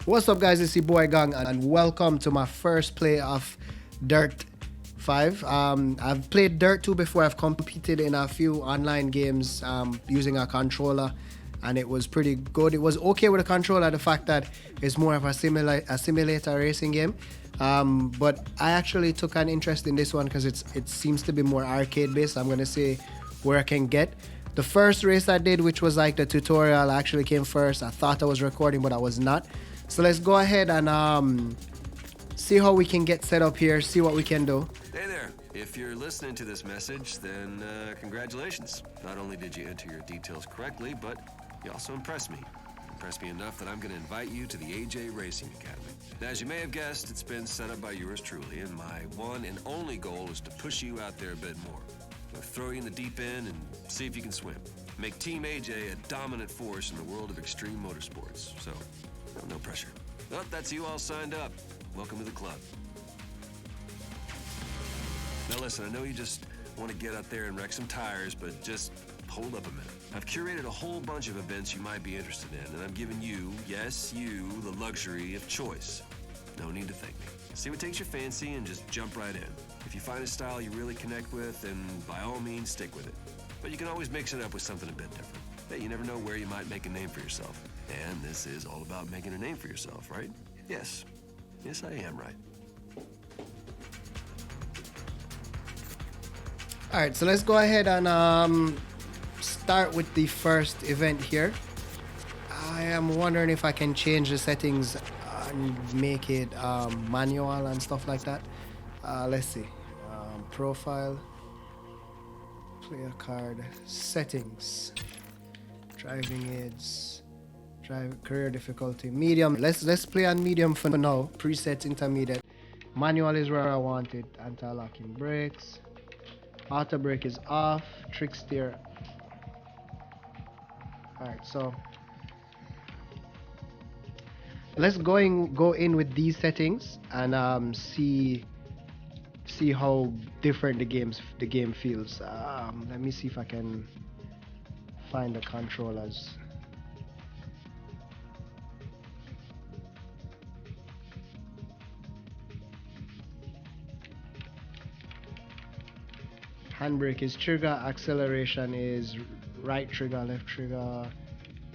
What's up, guys? It's your boy Gang, and welcome to my first play of Dirt 5. I've played Dirt 2 before. I've competed in a few online games using a controller, and it was pretty good. It was okay with a controller, the fact that it's more of a simulator racing game. But I actually took an interest in this one because it seems to be more arcade based. I'm gonna say where I can get. The first race I did, which was like the tutorial, actually came first. I thought I was recording, but I was not. So let's go ahead and see how we can get set up here, see what we can do. Hey there. If you're listening to this message, then congratulations. Not only did you enter your details correctly, but you also impressed me. Impressed me enough that I'm going to invite you to the AJ Racing Academy. Now, as you may have guessed, it's been set up by yours truly, and my one and only goal is to push you out there a bit more. Throw you in the deep end and see if you can swim. Make Team AJ a dominant force in the world of extreme motorsports. So, no pressure. Well, that's you all signed up. Welcome to the club. Now listen, I know you just want to get out there and wreck some tires, but just hold up a minute. I've curated a whole bunch of events you might be interested in, and I'm giving you, yes, you, the luxury of choice. No need to thank me. See what takes your fancy and just jump right in. If you find a style you really connect with, then by all means, stick with it. But you can always mix it up with something a bit different. Hey, you never know where you might make a name for yourself. And this is all about making a name for yourself, right? Yes. Yes, I am right. All right, so let's go ahead and start with the first event here. I am wondering if I can change the settings and make it manual and stuff like that. Let's see. Profile, player card, settings, driving aids, career difficulty, medium. Let's play on medium for now. Preset intermediate. Manual is where I want it. Anti-locking brakes. Auto brake is off. Trick steer. Alright, so let's go in with these settings and see how different the game feels. Let me see if I can find the controllers. Handbrake is trigger, acceleration is right trigger, left trigger,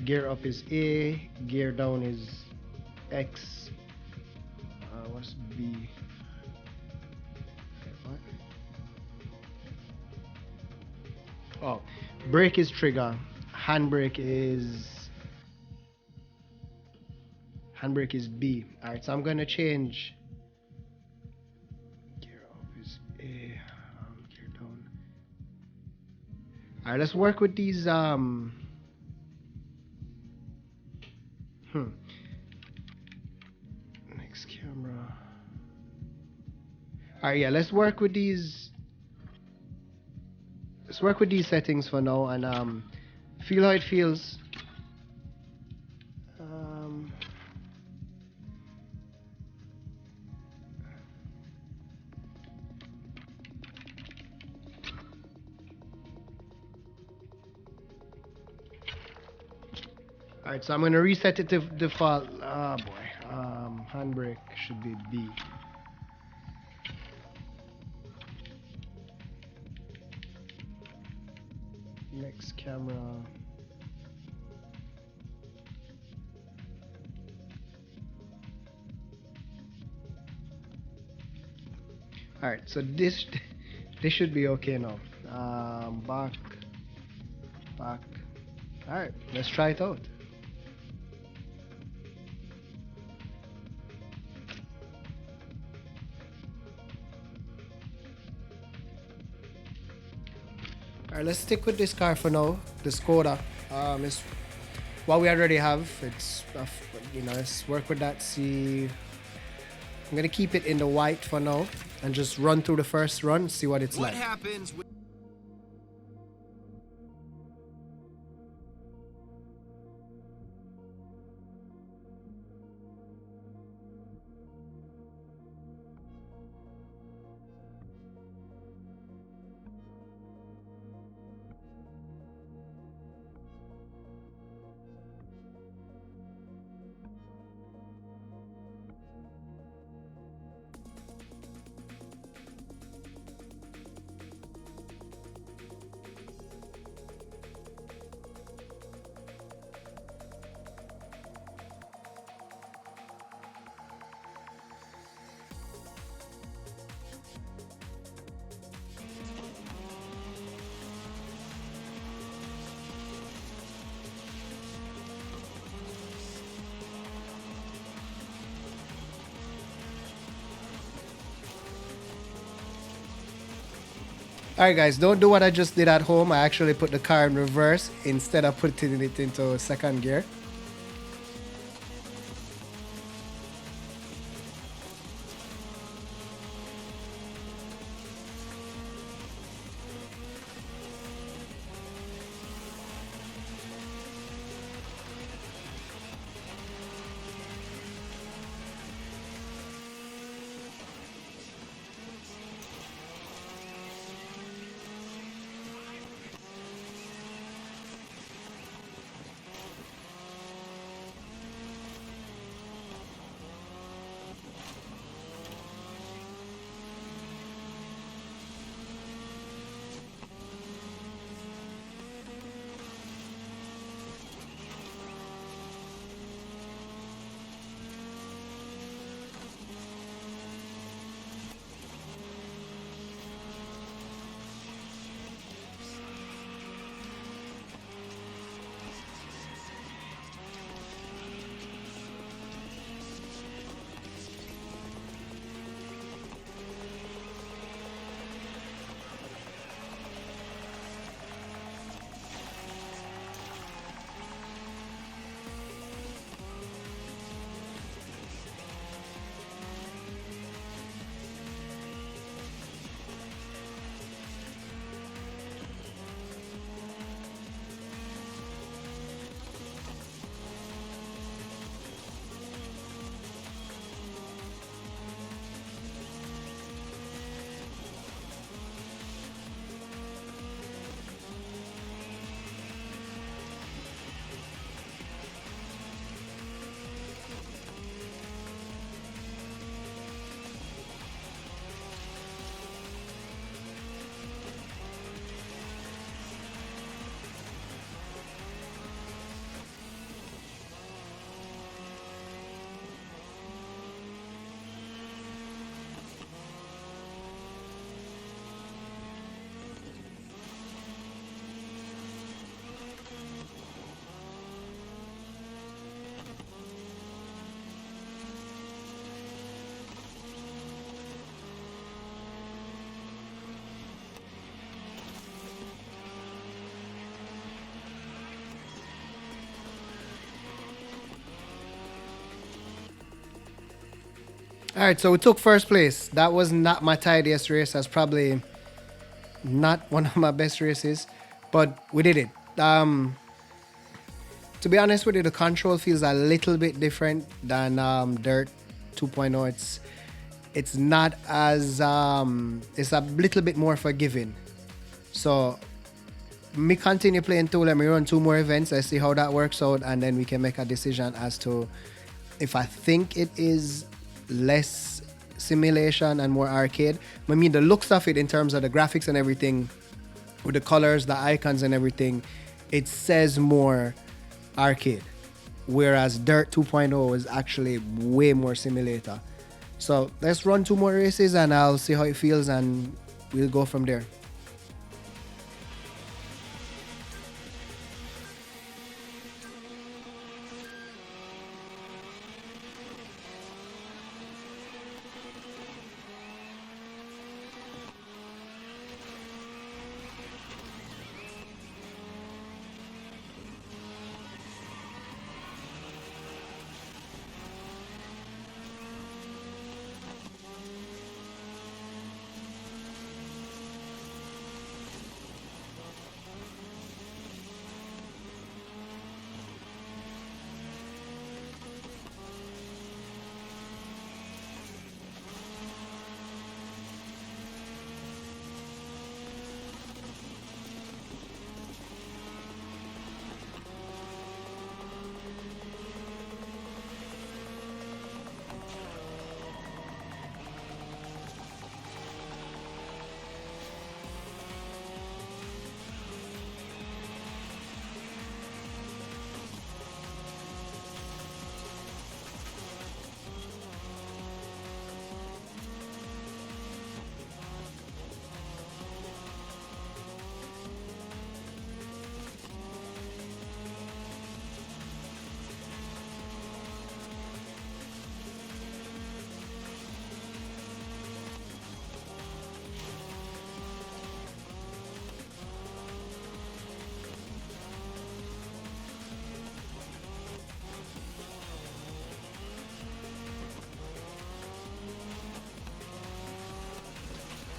gear up is A, gear down is X. What's B? What? Oh, brake is trigger, handbrake is B. Alright, so I'm gonna change. Gear up is A, gear down. Alright, let's work with these next camera. Alright, yeah, let's work with these settings for now and feel how it feels. Alright, so I'm gonna reset it to default. Oh boy. Handbrake should be B. Next camera. Alright, so this should be okay now. Back. Alright, let's try it out. Alright, let's stick with this car for now. The Skoda. It's what we already have. It's let's work with that. See, I'm gonna keep it in the white for now and just run through the first run. See what it's like. What happens when All right, guys, don't do what I just did at home. I actually put the car in reverse instead of putting it into second gear. All right, so we took first place. That was not my tidiest race. That's probably not one of my best races, but we did it. To be honest with you, the control feels a little bit different than Dirt 2.0. It's not as it's a little bit more forgiving. So me continue playing two. Let me run two more events. I see how that works out, and then we can make a decision as to if I think it is less simulation and more arcade. I mean, the looks of it in terms of the graphics and everything, with the colors, the icons, and everything, it says more arcade. Whereas Dirt 2.0 is actually way more simulator. So let's run two more races and I'll see how it feels and we'll go from there.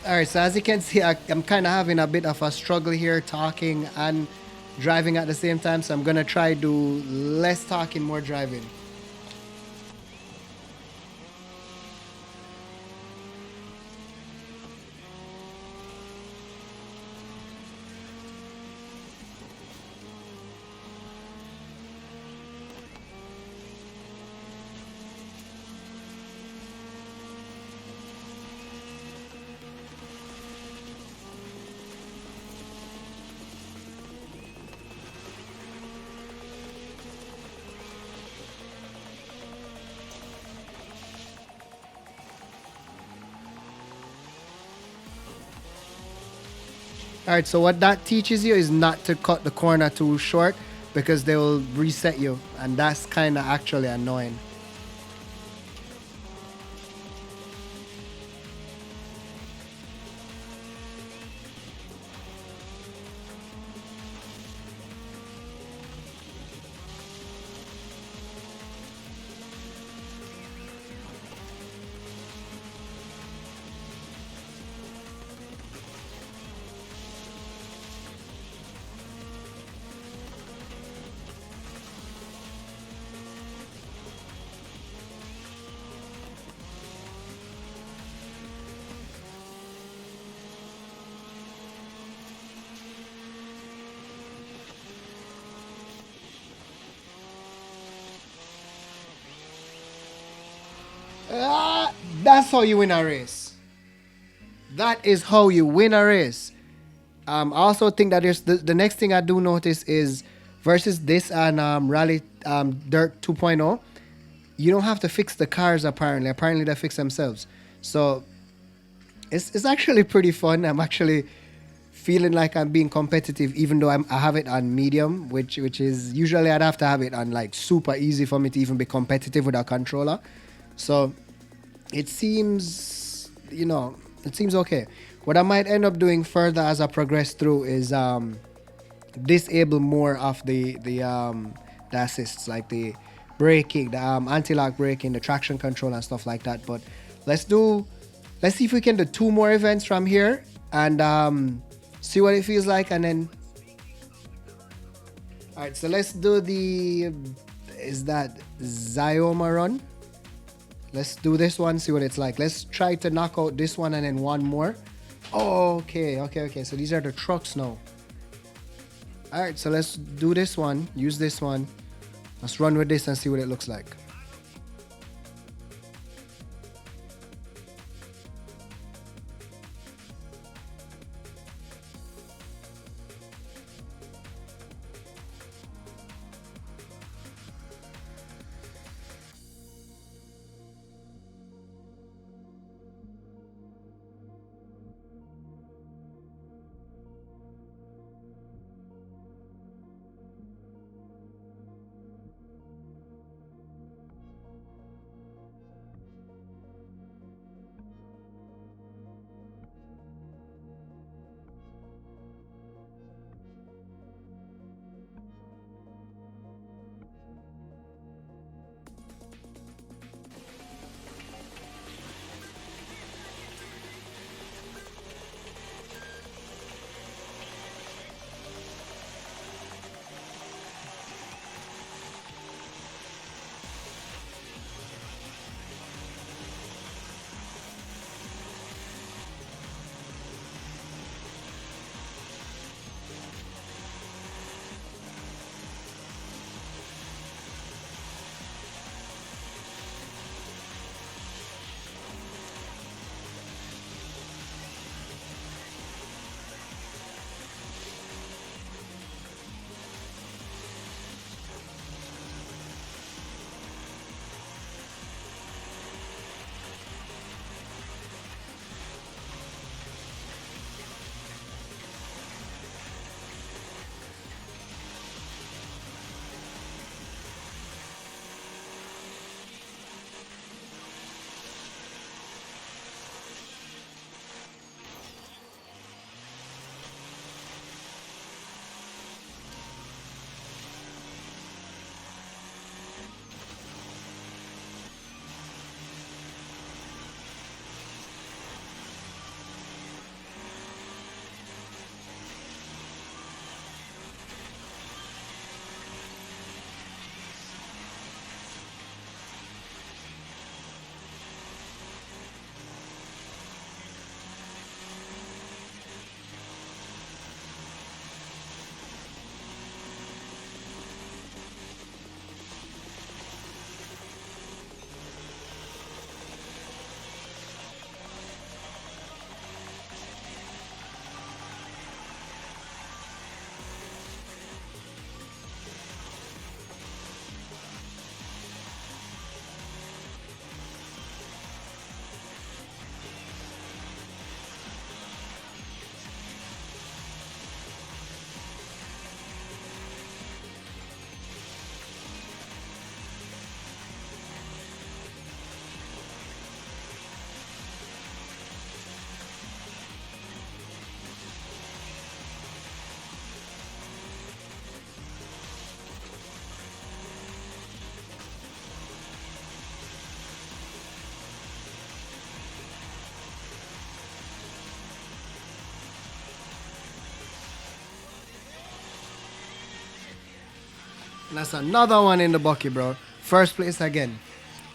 All right, so as you can see, I'm kind of having a bit of a struggle here talking and driving at the same time. So I'm going to try do less talking, more driving. All right, so what that teaches you is not to cut the corner too short because they will reset you, and that's kind of actually annoying. Ah, that's how you win a race. That is how you win a race. I also think that there's the next thing I do notice is versus this and Rally Dirt 2.0, you don't have to fix the cars apparently. Apparently they fix themselves. So it's actually pretty fun. I'm actually feeling like I'm being competitive, even though I have it on medium, which is usually I'd have to have it on like super easy for me to even be competitive with a controller. So it seems, it seems okay. What I might end up doing further as I progress through is disable more of the assists, like the braking, the anti-lock braking, the traction control and stuff like that. But let's see if we can do two more events from here and see what it feels like, and then all right, so let's do the, is that Zyoma run? Let's do this one, see what it's like. Let's try to knock out this one and then one more. Okay. So these are the trucks now. All right, so let's do this one, use this one. Let's run with this and see what it looks like. And that's another one in the bucket, bro. First place again.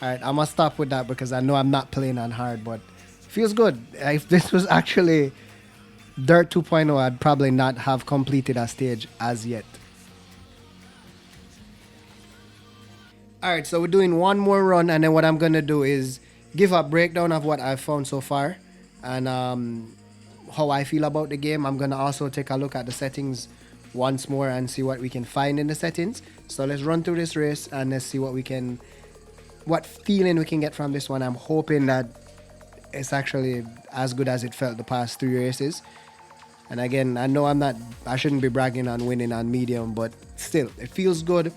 All right, I'm gonna stop with that because I know I'm not playing on hard, but feels good. If this was actually Dirt 2.0, I'd probably not have completed a stage as yet. All right, so we're doing one more run, and then what I'm gonna do is give a breakdown of what I've found so far, and how I feel about the game. I'm gonna also take a look at the settings once more and see what we can find in the settings. So let's run through this race and let's see what feeling we can get from this one. I'm hoping that it's actually as good as it felt the past 3 races. And again, I know I shouldn't be bragging on winning on medium, but still, it feels good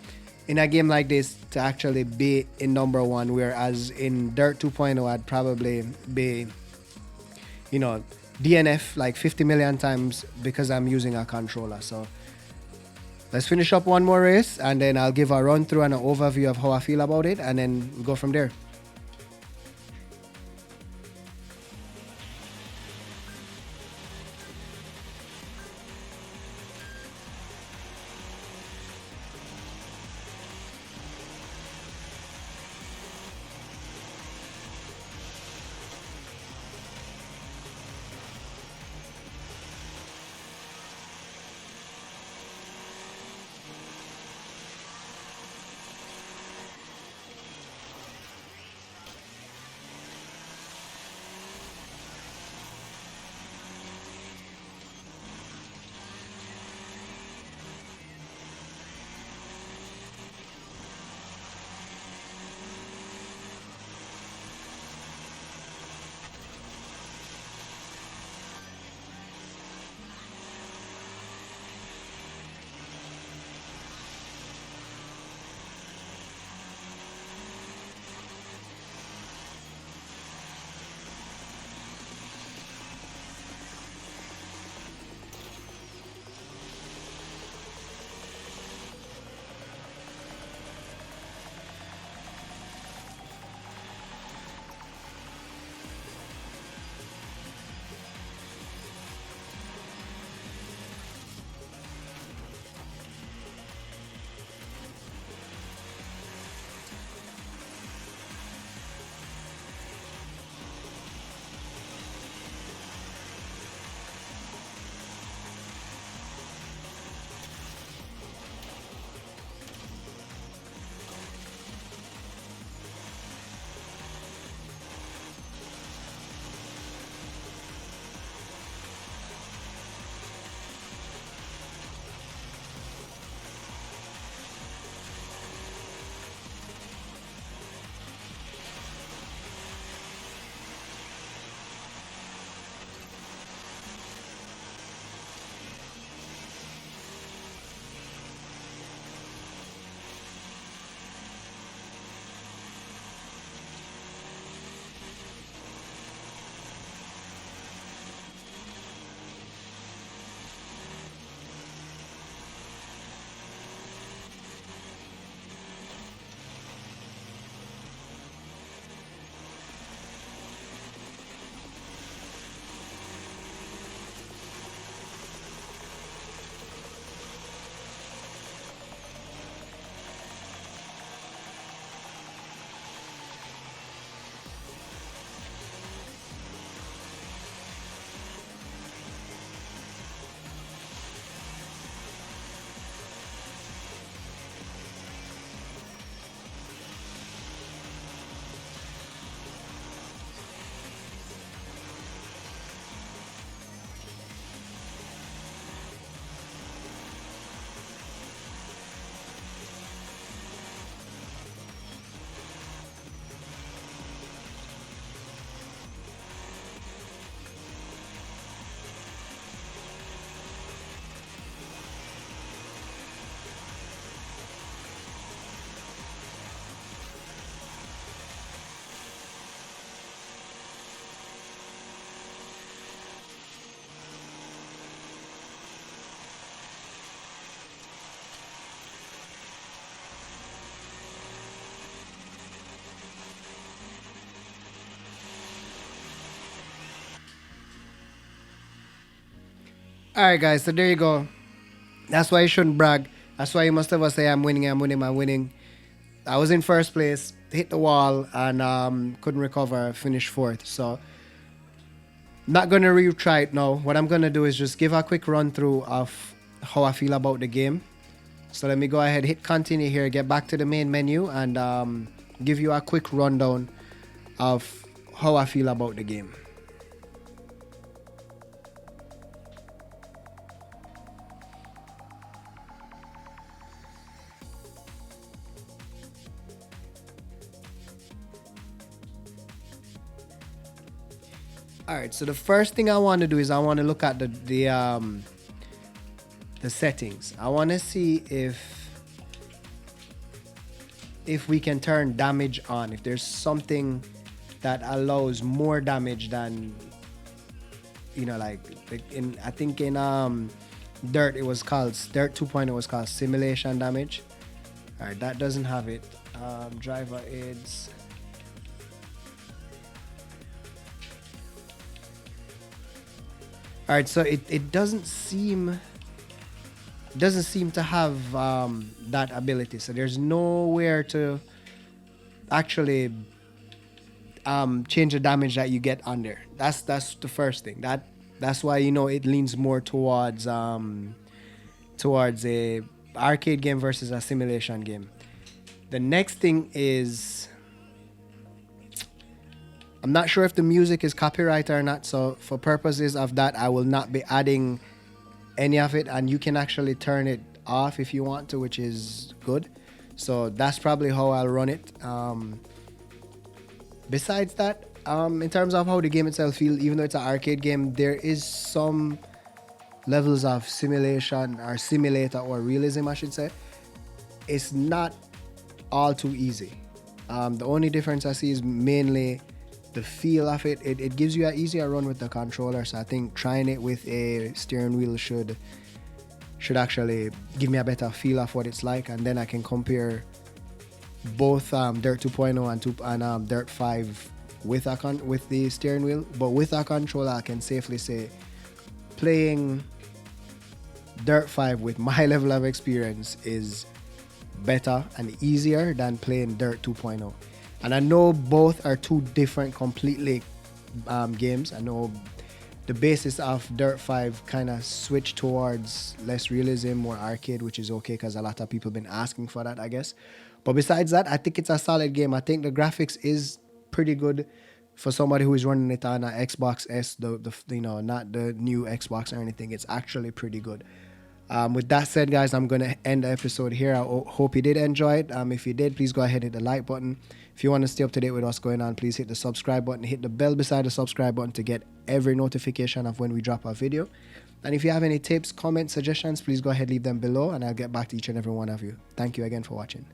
in a game like this to actually be in number one, whereas in Dirt 2.0, I'd probably be, DNF like 50 million times because I'm using a controller. So let's finish up one more race and then I'll give a run through and an overview of how I feel about it and then we'll go from there. All right, guys. So there you go. That's why you shouldn't brag. That's why most of us say I'm winning, I'm winning, I'm winning. I was in first place, hit the wall, and couldn't recover, finished fourth. So, not gonna retry it now. What I'm gonna do is just give a quick run through of how I feel about the game. So let me go ahead, hit continue here, get back to the main menu, and give you a quick rundown of how I feel about the game. Alright, so the first thing I want to do is I want to look at the settings. I want to see if we can turn damage on, if there's something that allows more damage than, you know, like in, I think in Dirt, it was called Dirt 2.0, was called simulation damage. All right, that doesn't have it. Driver aids. All right, so it doesn't seem to have that ability. So there's nowhere to actually change the damage that you get on there. That's the first thing. That's why, you know, it leans more towards a arcade game versus a simulation game. The next thing is, I'm not sure if the music is copyright or not, so for purposes of that, I will not be adding any of it, and you can actually turn it off if you want to, which is good. So that's probably how I'll run it. Besides that, in terms of how the game itself feels, even though it's an arcade game, there is some levels of simulation or simulator or realism, I should say. It's not all too easy. The only difference I see is mainly the feel of it. It gives you an easier run with the controller, so I think trying it with a steering wheel should actually give me a better feel of what it's like, and then I can compare both Dirt 2.0 and Dirt 5 with the steering wheel. But with a controller, I can safely say playing Dirt 5 with my level of experience is better and easier than playing Dirt 2.0. And I know both are two different completely games. I know the basis of Dirt 5 kind of switched towards less realism, more arcade, which is okay because a lot of people have been asking for that, I guess. But besides that, I think it's a solid game. I think the graphics is pretty good for somebody who is running it on an Xbox S, the you know, not the new Xbox or anything. It's actually pretty good. With that said, guys, I'm going to end the episode here. I hope you did enjoy it. If you did, please go ahead and hit the like button. If you want to stay up to date with what's going on, please hit the subscribe button. Hit the bell beside the subscribe button to get every notification of when we drop a video. And if you have any tips, comments, suggestions, please go ahead, leave them below, and I'll get back to each and every one of you. Thank you again for watching.